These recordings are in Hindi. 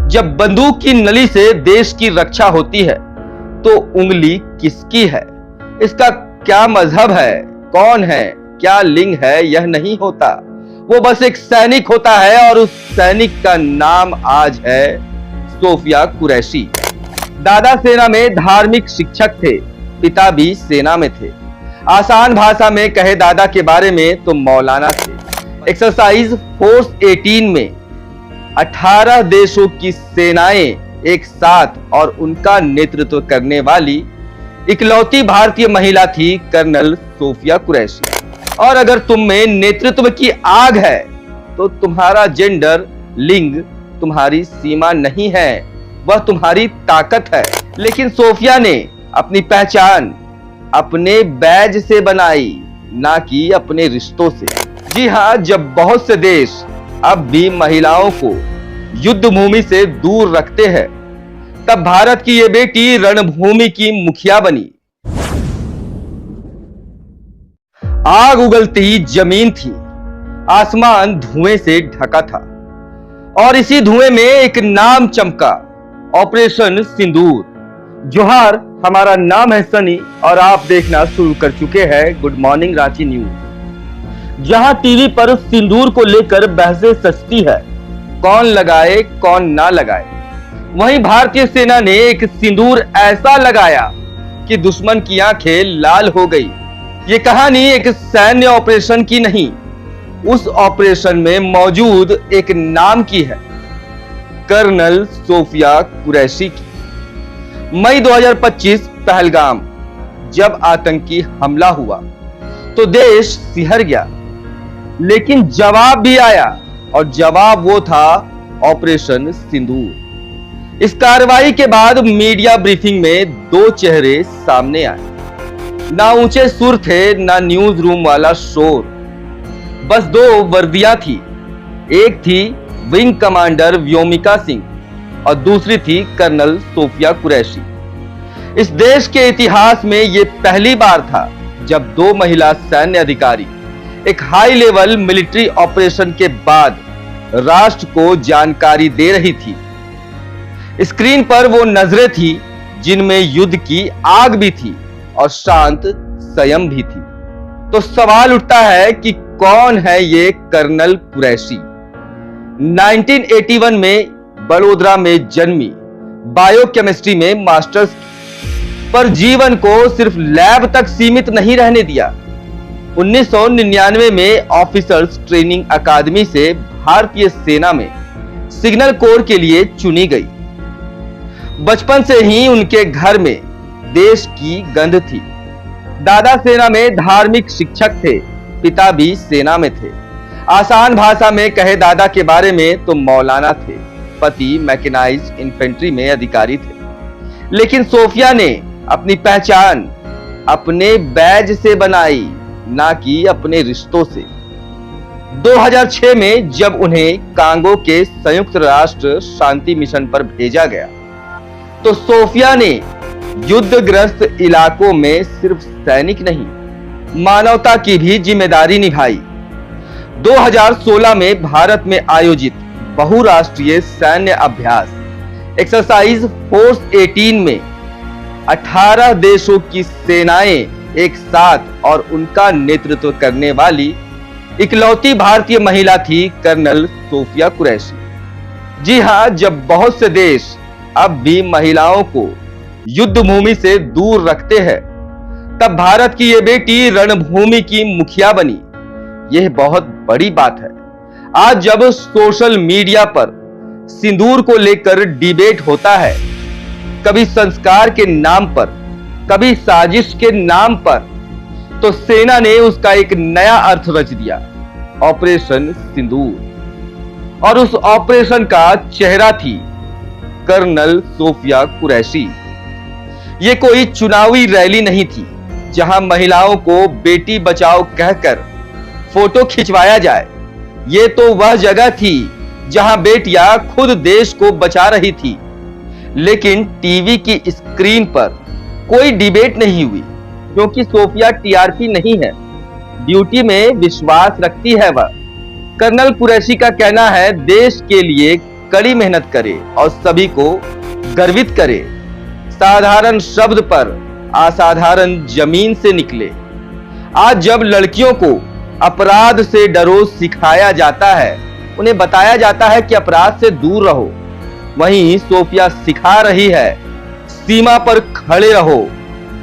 जब बंदूक की नली से देश की रक्षा होती है तो उंगली किसकी है, इसका क्या मजहब है, कौन है, क्या लिंग है, यह नहीं होता। वो बस एक सैनिक होता है और उस सैनिक का नाम आज है सोफिया कुरैशी। दादा सेना में धार्मिक शिक्षक थे, पिता भी सेना में थे। आसान भाषा में कहे दादा के बारे में तो मौलाना थे। एक्सरसाइज फोर्स 18 में 18 देशों की सेनाएं एक साथ और उनका नेतृत्व करने वाली इकलौती भारतीय महिला थी कर्नल सोफिया कुरैशी। और अगर तुम में नेतृत्व की आग है तो तुम्हारा जेंडर, लिंग तुम्हारी सीमा नहीं है, वह तुम्हारी ताकत है। लेकिन सोफिया ने अपनी पहचान अपने बैज से बनाई, ना कि अपने रिश्तों से। जी हाँ, जब बहुत से देश अब भी महिलाओं को युद्ध भूमि से दूर रखते हैं, तब भारत की ये बेटी रणभूमि की मुखिया बनी। आग उगलती जमीन थी, आसमान धुएं से ढका था और इसी धुएं में एक नाम चमका, ऑपरेशन सिंदूर। जोहार, हमारा नाम है सनी और आप देखना शुरू कर चुके हैं गुड मॉर्निंग रांची न्यूज, जहां टीवी पर सिंदूर को लेकर बहसें सजती है, कौन लगाए कौन ना लगाए। वहीं भारतीय सेना ने एक सिंदूर ऐसा लगाया कि दुश्मन की आंखें लाल हो गई। ये कहानी एक सैन्य ऑपरेशन की नहीं, उस ऑपरेशन में मौजूद एक नाम की है, कर्नल सोफिया कुरैशी की। मई 2025 पहलगाम जब आतंकी हमला हुआ तो देश सिहर गया, लेकिन जवाब भी आया और जवाब वो था ऑपरेशन सिंदूर। इस कार्रवाई के बाद मीडिया ब्रीफिंग में दो चेहरे सामने आए। ना ऊंचे सुर थे, ना न्यूज रूम वाला शोर, बस दो वर्दियां थी। एक थी विंग कमांडर व्योमिका सिंह और दूसरी थी कर्नल सोफिया कुरैशी। इस देश के इतिहास में यह पहली बार था जब दो महिला सैन्य अधिकारी एक हाई लेवल मिलिट्री ऑपरेशन के बाद राष्ट्र को जानकारी दे रही थी। स्क्रीन पर वो नजरें थी जिनमें युद्ध की आग भी थी और शांत संयम भी थी। तो सवाल उठता है कि कौन है ये कर्नल कुरैशी। 1981 में बड़ोदरा में जन्मी, बायोकेमिस्ट्री में मास्टर्स, पर जीवन को सिर्फ लैब तक सीमित नहीं रहने दिया। 1999 में ऑफिसर्स ट्रेनिंग अकादमी से भारतीय सेना में सिग्नल कोर के लिए चुनी गई। बचपन से ही उनके घर में देश की गंध थी। दादा सेना में धार्मिक शिक्षक थे, पिता भी सेना में थे। आसान भाषा में कहे दादा के बारे में तो मौलाना थे, पति मैकेनाइज्ड इन्फेंट्री में अधिकारी थे। लेकिन सोफिया ने अपनी पहचान अपने बैज से बनाई, ना कि अपने रिश्तों से। 2006 में जब उन्हें कांगो के संयुक्त राष्ट्र शांति मिशन पर भेजा गया तो सोफिया ने युद्धग्रस्त इलाकों में सिर्फ सैनिक नहीं, मानवता की भी जिम्मेदारी निभाई। 2016 में भारत में आयोजित बहुराष्ट्रीय सैन्य अभ्यास एक्सरसाइज फोर्स 18 में 18 देशों की सेनाएं एक साथ और उनका नेतृत्व करने वाली इकलौती भारतीय महिला थी कर्नल सोफिया कुरैशी। जी हां, जब बहुत से देश अब भी महिलाओं को युद्ध भूमि से दूर रखते हैं, तब भारत की ये बेटी रणभूमि की मुखिया बनी। यह बहुत बड़ी बात है। आज जब सोशल मीडिया पर सिंदूर को लेकर डिबेट होता है, कभी संस्कार के नाम पर, कभी साजिश के नाम पर, तो सेना ने उसका एक नया अर्थ रच दिया, ऑपरेशन सिंदूर। और उस ऑपरेशन का चेहरा थी कर्नल सोफिया कुरैशी। ये कोई चुनावी रैली नहीं थी जहां महिलाओं को बेटी बचाओ कहकर फोटो खिंचवाया जाए। ये तो वह जगह थी जहां बेटियां खुद देश को बचा रही थी। लेकिन टीवी की स्क्रीन पर कोई डिबेट नहीं हुई, क्योंकि सोफिया टीआरपी नहीं है, ड्यूटी में विश्वास रखती है वह। कर्नल कुरैशी का कहना है, देश के लिए कड़ी मेहनत करे और सभी को गर्वित करे। साधारण शब्द पर असाधारण जमीन से निकले। आज जब लड़कियों को अपराध से डरो सिखाया जाता है, उन्हें बताया जाता है कि अपराध से दूर रहो, वहीं सोफिया सिखा रही है सीमा पर खड़े रहो,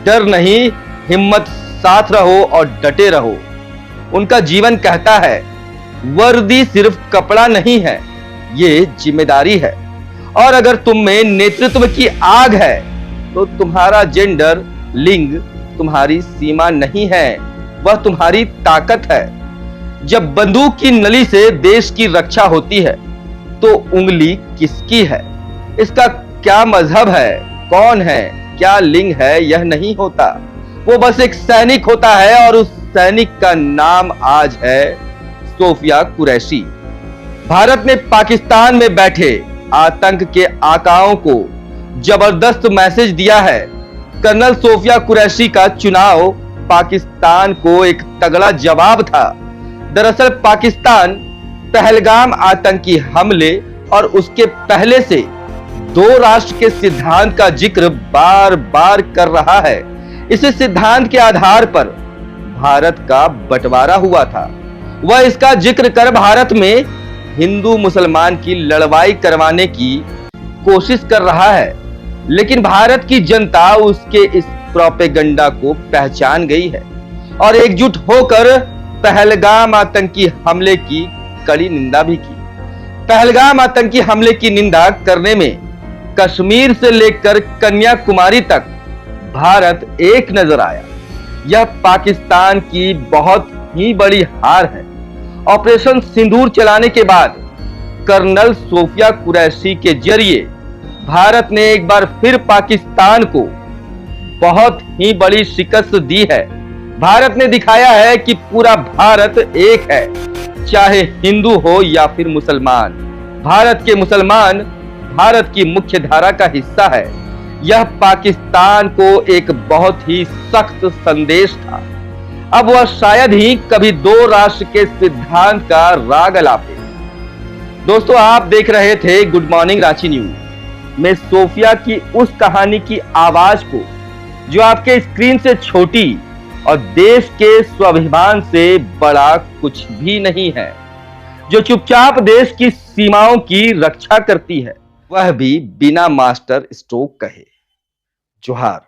डर नहीं हिम्मत साथ रहो और डटे रहो। उनका जीवन कहता है वर्दी सिर्फ कपड़ा नहीं है, ये जिम्मेदारी है। और अगर तुम में नेतृत्व की आग है तो तुम्हारा जेंडर, लिंग तुम्हारी सीमा नहीं है, वह तुम्हारी ताकत है। जब बंदूक की नली से देश की रक्षा होती है तो उंगली किसकी है, इसका क्या मजहब है, कौन है, क्या लिंग है, यह नहीं होता। वो बस एक सैनिक होता है और उस सैनिक का नाम आज है सोफिया कुरैशी। भारत ने पाकिस्तान में बैठे आतंक के आकाओं को जबरदस्त मैसेज दिया है। कर्नल सोफिया कुरैशी का चुनाव पाकिस्तान को एक तगड़ा जवाब था। दरअसल पाकिस्तान पहलगाम आतंकी हमले और उसके पहले से दो राष्ट्र के सिद्धांत का जिक्र बार बार कर रहा है। इस सिद्धांत के आधार पर भारत का बंटवारा हुआ था। वह इसका जिक्र कर भारत में हिंदू मुसलमान की लड़ाई करवाने की कोशिश कर रहा है, लेकिन भारत की जनता उसके इस प्रोपेगेंडा को पहचान गई है और एकजुट होकर पहलगाम आतंकी हमले की कड़ी निंदा भी की। पहलगाम आतंकी हमले की निंदा करने में कश्मीर से लेकर कन्याकुमारी तक भारत एक नजर आया। यह पाकिस्तान की बहुत ही बड़ी हार है। ऑपरेशन सिंदूर चलाने के बाद कर्नल सोफिया कुरैशी के जरिए भारत ने एक बार फिर पाकिस्तान को बहुत ही बड़ी शिकस्त दी है। भारत ने दिखाया है कि पूरा भारत एक है, चाहे हिंदू हो या फिर मुसलमान। भारत के मुसलमान भारत की मुख्य धारा का हिस्सा है। यह पाकिस्तान को एक बहुत ही सख्त संदेश था। अब वह शायद ही कभी दो राष्ट्र के सिद्धांत का राग अलापे। दोस्तों, आप देख रहे थे गुड मॉर्निंग रांची न्यूज में सोफिया की उस कहानी की आवाज को जो आपके स्क्रीन से छोटी और देश के स्वाभिमान से बड़ा कुछ भी नहीं है, जो चुपचाप देश की सीमाओं की रक्षा करती है, वह भी बिना मास्टर स्ट्रोक कहे। जोहार।